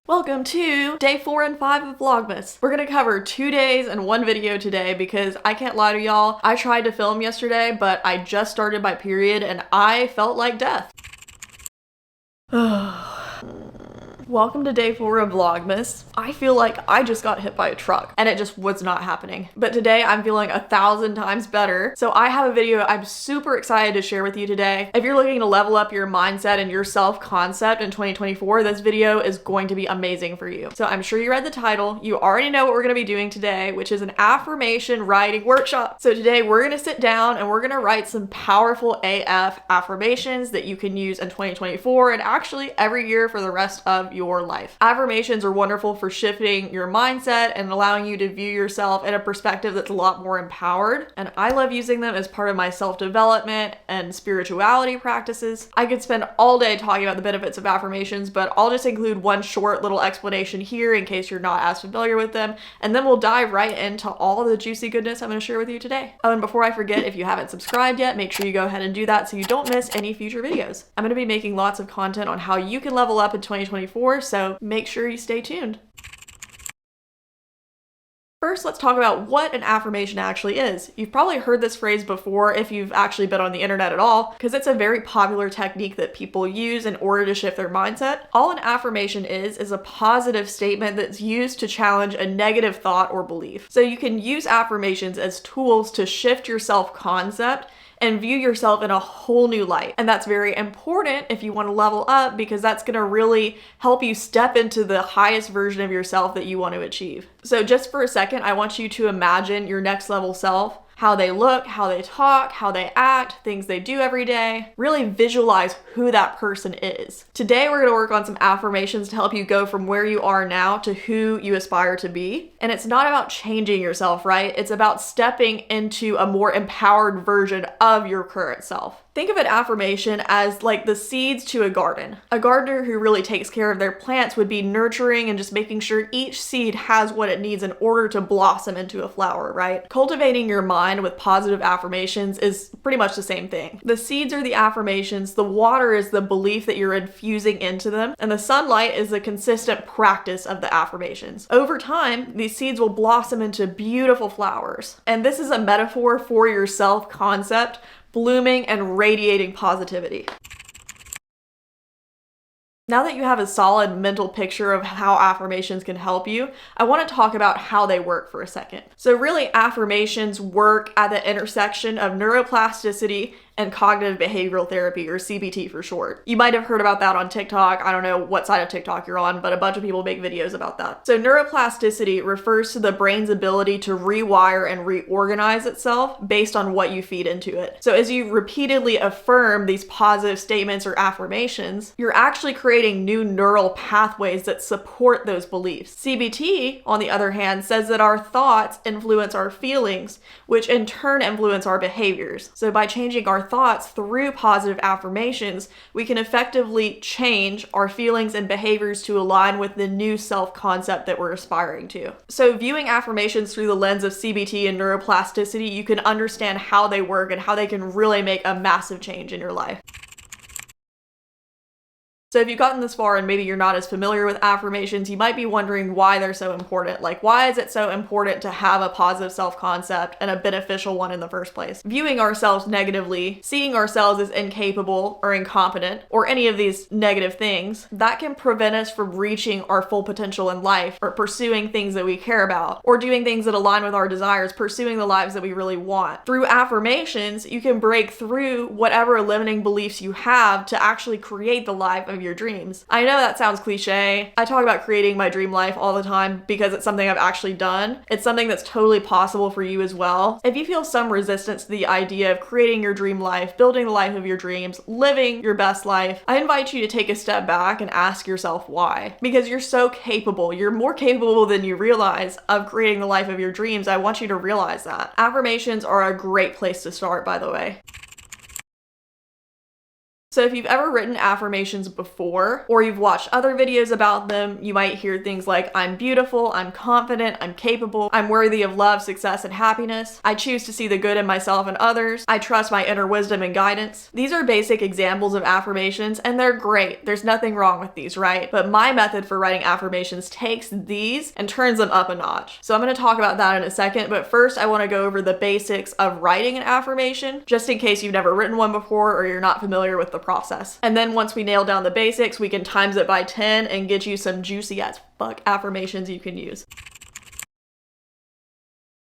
Welcome to day 4 and 5 of Vlogmas. We're gonna cover 2 days and 1 video today because I can't lie to y'all, I tried to film yesterday, but I just started my period and I felt like death. Welcome to day 4 of Vlogmas. I feel like I just got hit by a truck and it just was not happening. But today I'm feeling 1,000 times better. So I have a video I'm super excited to share with you today. If you're looking to level up your mindset and your self-concept in 2024, this video is going to be amazing for you. So I'm sure you read the title. You already know what we're gonna be doing today, which is an affirmation writing workshop. So today we're gonna sit down and we're gonna write some powerful AF affirmations that you can use in 2024 and actually every year for the rest of your life. Affirmations are wonderful for shifting your mindset and allowing you to view yourself in a perspective that's a lot more empowered. And I love using them as part of my self-development and spirituality practices. I could spend all day talking about the benefits of affirmations, but I'll just include one short little explanation here in case you're not as familiar with them. And then we'll dive right into all of the juicy goodness I'm going to share with you today. Oh, and before I forget, if you haven't subscribed yet, make sure you go ahead and do that so you don't miss any future videos. I'm going to be making lots of content on how you can level up in 2024, so make sure you stay tuned. First, let's talk about what an affirmation actually is. You've probably heard this phrase before if you've actually been on the internet at all, because it's a very popular technique that people use in order to shift their mindset. All an affirmation is a positive statement that's used to challenge a negative thought or belief. So you can use affirmations as tools to shift your self-concept and view yourself in a whole new light. And that's very important if you want to level up because that's going to really help you step into the highest version of yourself that you want to achieve. So just for a second, I want you to imagine your next level self, how they look, how they talk, how they act, things they do every day. Really visualize who that person is. Today, we're going to work on some affirmations to help you go from where you are now to who you aspire to be. And it's not about changing yourself, right? It's about stepping into a more empowered version of your current self. Think of an affirmation as like the seeds to a garden. A gardener who really takes care of their plants would be nurturing and just making sure each seed has what it needs in order to blossom into a flower, right? Cultivating your mind with positive affirmations is pretty much the same thing. The seeds are the affirmations, the water is the belief that you're infusing into them, and the sunlight is the consistent practice of the affirmations. Over time, these seeds will blossom into beautiful flowers. And this is a metaphor for your self-concept blooming and radiating positivity. Now that you have a solid mental picture of how affirmations can help you, I want to talk about how they work for a second. So really, affirmations work at the intersection of neuroplasticity and cognitive behavioral therapy, or CBT for short. You might have heard about that on TikTok. I don't know what side of TikTok you're on, but a bunch of people make videos about that. So neuroplasticity refers to the brain's ability to rewire and reorganize itself based on what you feed into it. So as you repeatedly affirm these positive statements or affirmations, you're actually creating new neural pathways that support those beliefs. CBT, on the other hand, says that our thoughts influence our feelings, which in turn influence our behaviors. So by changing our thoughts through positive affirmations, we can effectively change our feelings and behaviors to align with the new self-concept that we're aspiring to. So viewing affirmations through the lens of CBT and neuroplasticity, you can understand how they work and how they can really make a massive change in your life. So if you've gotten this far and maybe you're not as familiar with affirmations, you might be wondering why they're so important. Like, why is it so important to have a positive self-concept and a beneficial one in the first place? Viewing ourselves negatively, seeing ourselves as incapable or incompetent, or any of these negative things, that can prevent us from reaching our full potential in life, or pursuing things that we care about, or doing things that align with our desires, pursuing the lives that we really want. Through affirmations, you can break through whatever limiting beliefs you have to actually create the life of your dreams. I know that sounds cliche. I talk about creating my dream life all the time because it's something I've actually done. It's something that's totally possible for you as well. If you feel some resistance to the idea of creating your dream life, building the life of your dreams, living your best life, I invite you to take a step back and ask yourself why. Because you're so capable. You're more capable than you realize of creating the life of your dreams. I want you to realize that. Affirmations are a great place to start, by the way. So if you've ever written affirmations before, or you've watched other videos about them, you might hear things like, I'm beautiful, I'm confident, I'm capable, I'm worthy of love, success, and happiness. I choose to see the good in myself and others. I trust my inner wisdom and guidance. These are basic examples of affirmations, and they're great. There's nothing wrong with these, right? But my method for writing affirmations takes these and turns them up a notch. So I'm going to talk about that in a second, but first I want to go over the basics of writing an affirmation, just in case you've never written one before or you're not familiar with the process. And then once we nail down the basics, we can times it by 10 and get you some juicy as fuck affirmations you can use.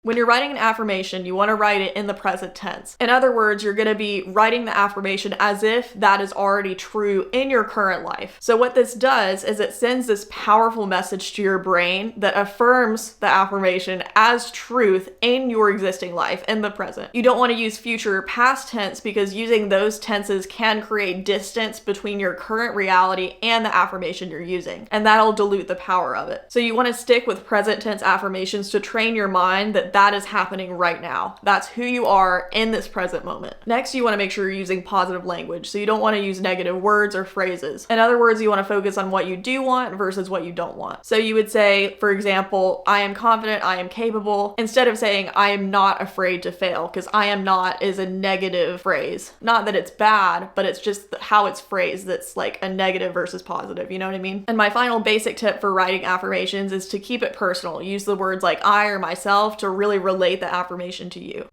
When you're writing an affirmation, you want to write it in the present tense. In other words, you're going to be writing the affirmation as if that is already true in your current life. So what this does is it sends this powerful message to your brain that affirms the affirmation as truth in your existing life, in the present. You don't want to use future or past tense because using those tenses can create distance between your current reality and the affirmation you're using, and that'll dilute the power of it. So you want to stick with present tense affirmations to train your mind that is happening right now. That's who you are in this present moment. Next, you want to make sure you're using positive language. So you don't want to use negative words or phrases. In other words, you want to focus on what you do want versus what you don't want. So you would say, for example, I am confident, I am capable, instead of saying I am not afraid to fail, because I am not is a negative phrase. Not that it's bad, but it's just how it's phrased that's like a negative versus positive, you know what I mean? And my final basic tip for writing affirmations is to keep it personal. Use the words like I or myself to really relate the affirmation to you.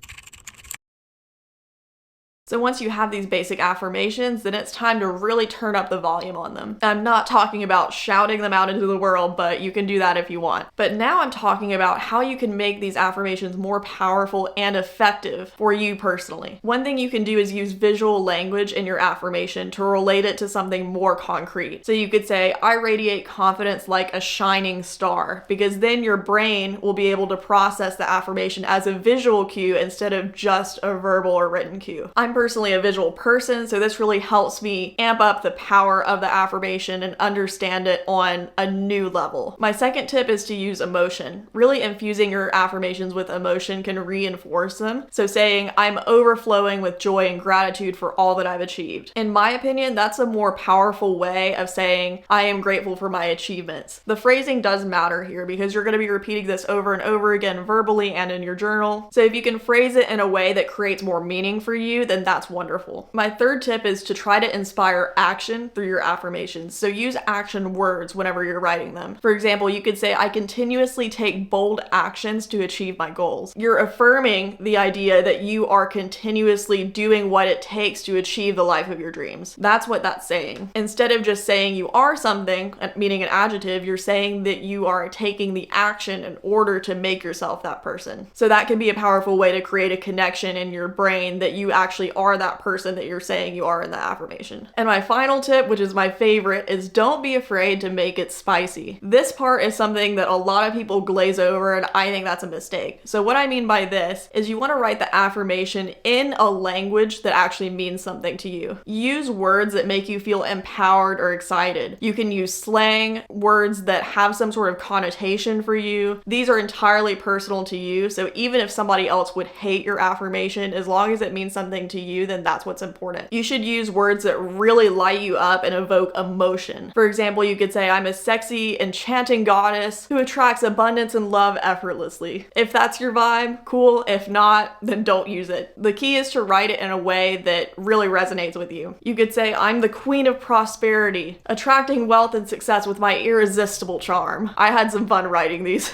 So once you have these basic affirmations, then it's time to really turn up the volume on them. I'm not talking about shouting them out into the world, but you can do that if you want. But now I'm talking about how you can make these affirmations more powerful and effective for you personally. One thing you can do is use visual language in your affirmation to relate it to something more concrete. So you could say, I radiate confidence like a shining star, because then your brain will be able to process the affirmation as a visual cue instead of just a verbal or written cue. I'm personally a visual person, so this really helps me amp up the power of the affirmation and understand it on a new level. My second tip is to use emotion. Really infusing your affirmations with emotion can reinforce them. So saying, I'm overflowing with joy and gratitude for all that I've achieved. In my opinion, that's a more powerful way of saying, I am grateful for my achievements. The phrasing does matter here because you're going to be repeating this over and over again verbally and in your journal. So if you can phrase it in a way that creates more meaning for you, then that's wonderful. My third tip is to try to inspire action through your affirmations. So use action words whenever you're writing them. For example, you could say, I continuously take bold actions to achieve my goals. You're affirming the idea that you are continuously doing what it takes to achieve the life of your dreams. That's what that's saying. Instead of just saying you are something, meaning an adjective, you're saying that you are taking the action in order to make yourself that person. So that can be a powerful way to create a connection in your brain that you actually are that person that you're saying you are in the affirmation. And my final tip, which is my favorite, is don't be afraid to make it spicy. This part is something that a lot of people glaze over, and I think that's a mistake. So what I mean by this is you want to write the affirmation in a language that actually means something to you. Use words that make you feel empowered or excited. You can use slang, words that have some sort of connotation for you. These are entirely personal to you, so even if somebody else would hate your affirmation, as long as it means something to you, then that's what's important. You should use words that really light you up and evoke emotion. For example, you could say, I'm a sexy, enchanting goddess who attracts abundance and love effortlessly. If that's your vibe, cool. If not, then don't use it. The key is to write it in a way that really resonates with you. You could say, I'm the queen of prosperity, attracting wealth and success with my irresistible charm. I had some fun writing these.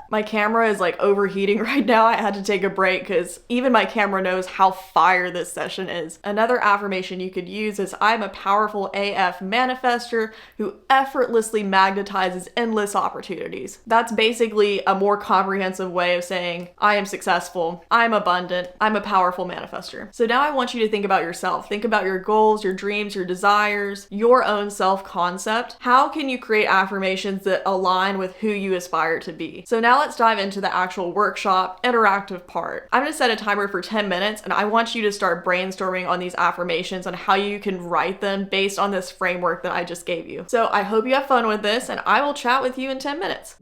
My camera is like overheating right now. I had to take a break because even my camera knows how fire this session is. Another affirmation you could use is I'm a powerful AF manifester who effortlessly magnetizes endless opportunities. That's basically a more comprehensive way of saying I am successful, I'm abundant, I'm a powerful manifester. So now I want you to think about yourself. Think about your goals, your dreams, your desires, your own self-concept. How can you create affirmations that align with who you aspire to be? So now let's dive into the actual workshop interactive part. I'm going to set a timer for 10 minutes and I want you to start brainstorming on these affirmations and how you can write them based on this framework that I just gave you. So I hope you have fun with this and I will chat with you in 10 minutes.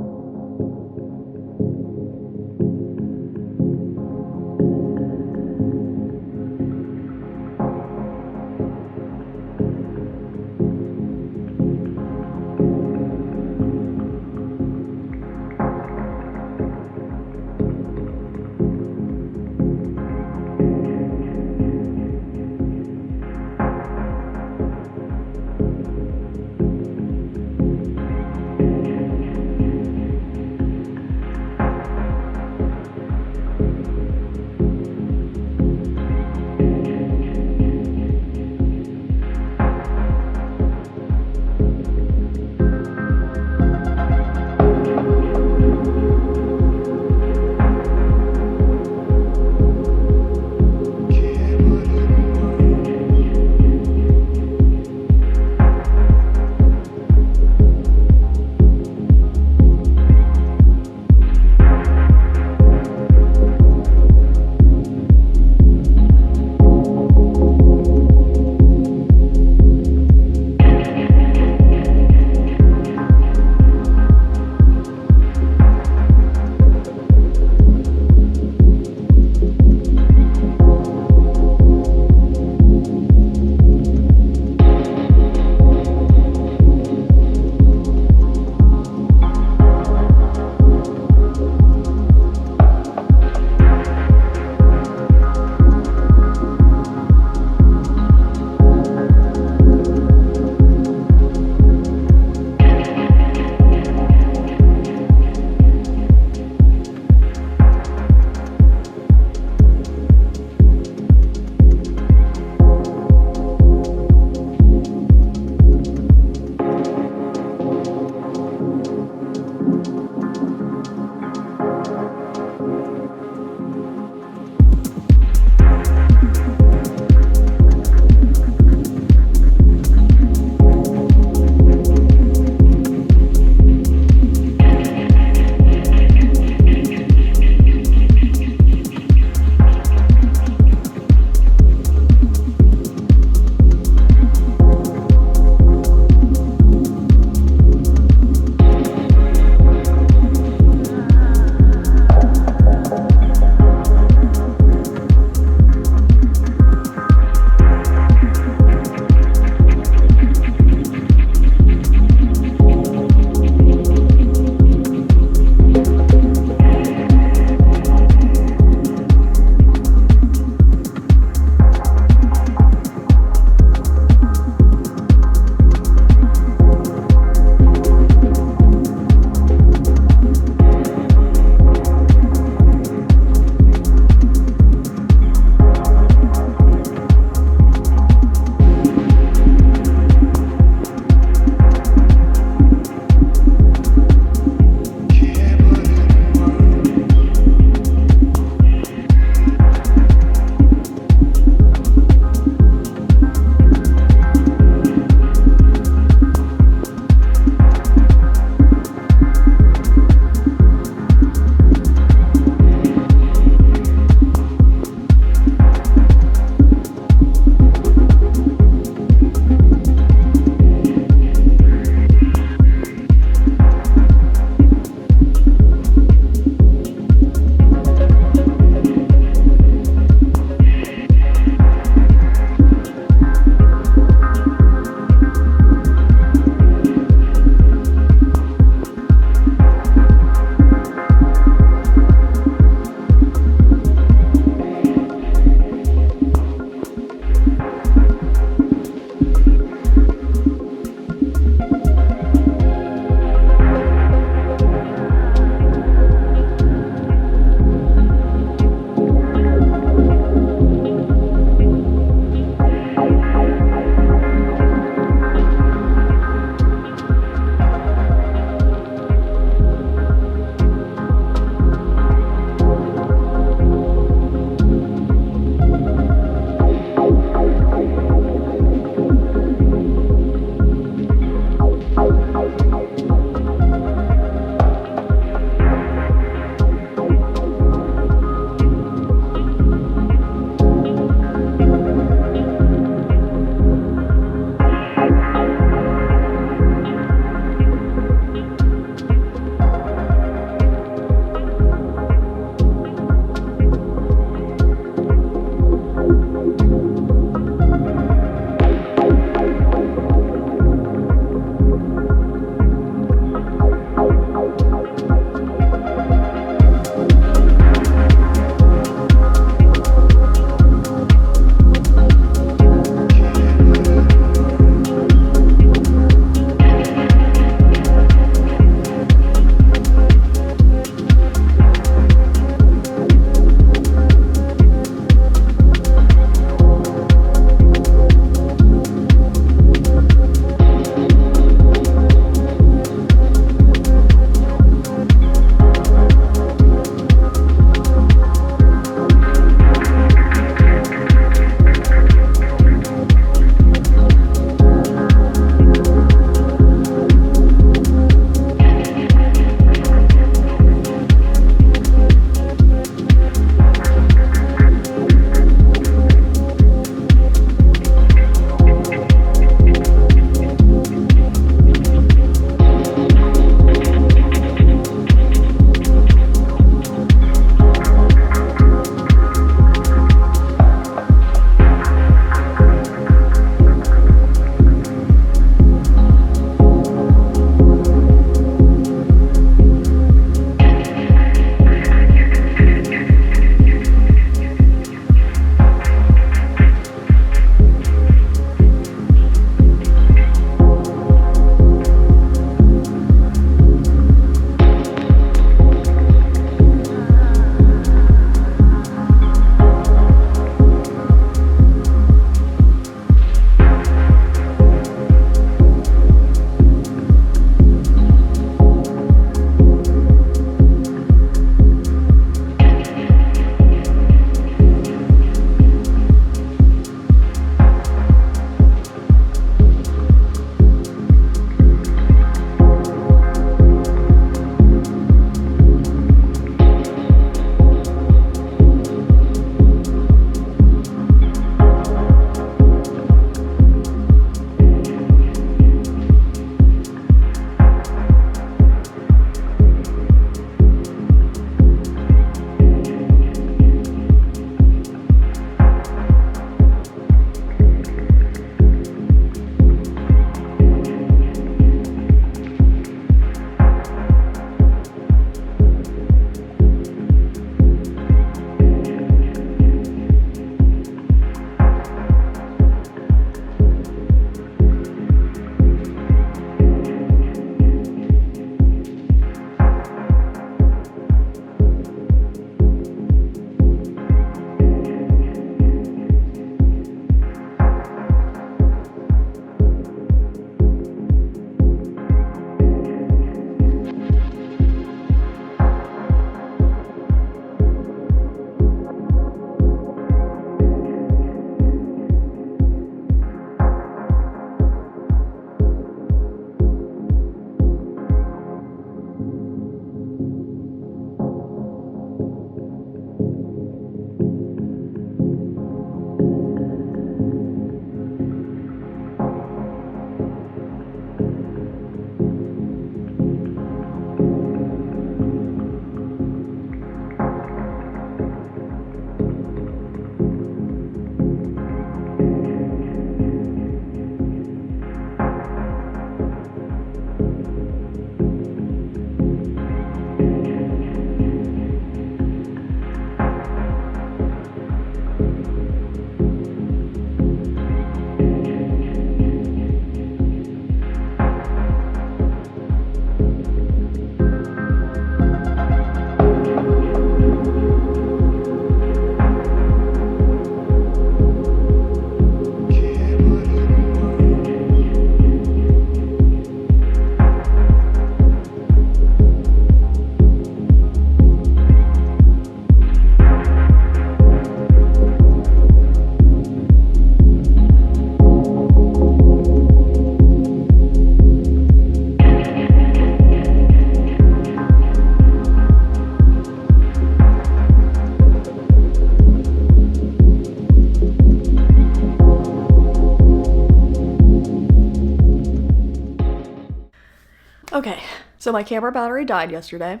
Okay, so my camera battery died yesterday.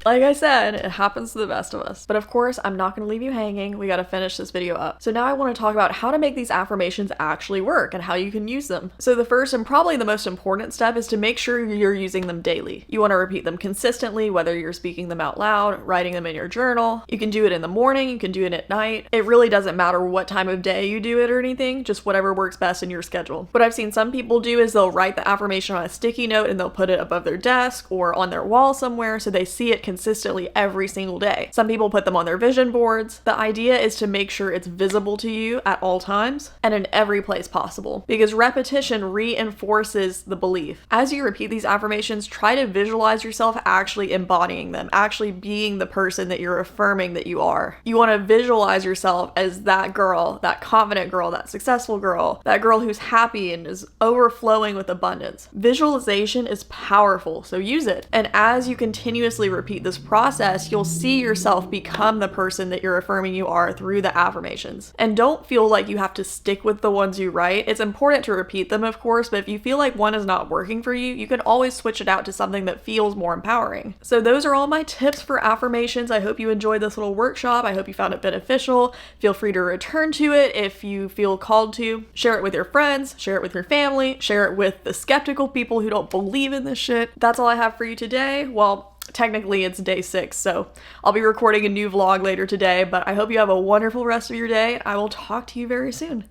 Like I said, it happens to the best of us. But of course, I'm not going to leave you hanging. We got to finish this video up. So now I want to talk about how to make these affirmations actually work and how you can use them. So the first and probably the most important step is to make sure you're using them daily. You want to repeat them consistently, whether you're speaking them out loud, writing them in your journal. You can do it in the morning, you can do it at night. It really doesn't matter what time of day you do it or anything, just whatever works best in your schedule. What I've seen some people do is they'll write the affirmation on a sticky note and they'll put it above their desk or on their wall somewhere so they see it consistently every single day. Some people put them on their vision boards. The idea is to make sure it's visible to you at all times and in every place possible, because repetition reinforces the belief. As you repeat these affirmations, try to visualize yourself actually embodying them, actually being the person that you're affirming that you are. You want to visualize yourself as that girl, that confident girl, that successful girl, that girl who's happy and is overflowing with abundance. Visualization is powerful, so use it. And as you continuously repeat this process, you'll see yourself become the person that you're affirming you are through the affirmations. And don't feel like you have to stick with the ones you write. It's important to repeat them, of course, but if you feel like one is not working for you, you can always switch it out to something that feels more empowering. So those are all my tips for affirmations. I hope you enjoyed this little workshop. I hope you found it beneficial. Feel free to return to it if you feel called to. Share it with your friends, share it with your family, share it with the skeptical people who don't believe in this shit. That's all I have for you today. Well, technically it's day 6, so I'll be recording a new vlog later today, but I hope you have a wonderful rest of your day. I will talk to you very soon.